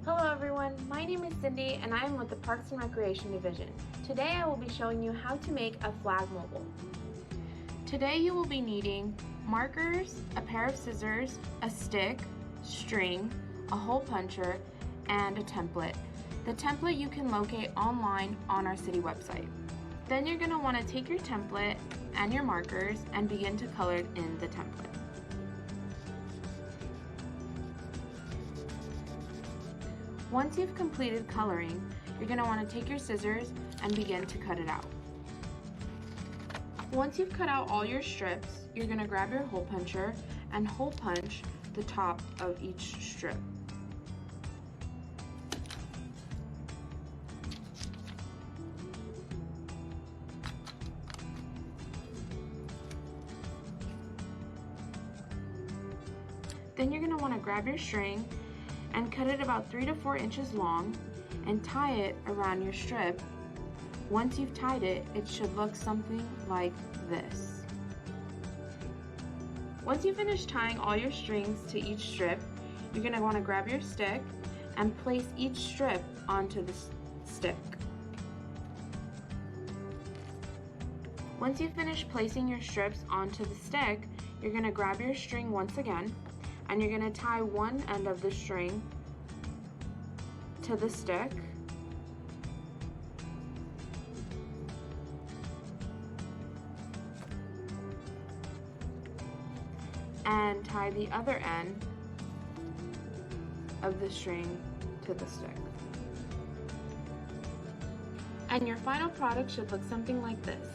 Hello everyone, my name is Cindy and I am with the Parks and Recreation Division. Today I will be showing you how to make a flag mobile. Today you will be needing markers, a pair of scissors, a stick, string, a hole puncher, and a template. The template you can locate online on our city website. Then you're going to want to take your template and your markers and begin to color in the template. Once you've completed coloring, you're going to want to take your scissors and begin to cut it out. Once you've cut out all your strips, you're going to grab your hole puncher and hole punch the top of each strip. Then you're going to want to grab your string and cut it about 3 to 4 inches long and tie it around your strip. Once you've tied it, it should look something like this. Once you finish tying all your strings to each strip, you're going to want to grab your stick and place each strip onto the stick. Once you finish placing your strips onto the stick, you're going to grab your string once again and you're going to tie one end of the string to the stick and tie the other end of the string to the stick. And your final product should look something like this.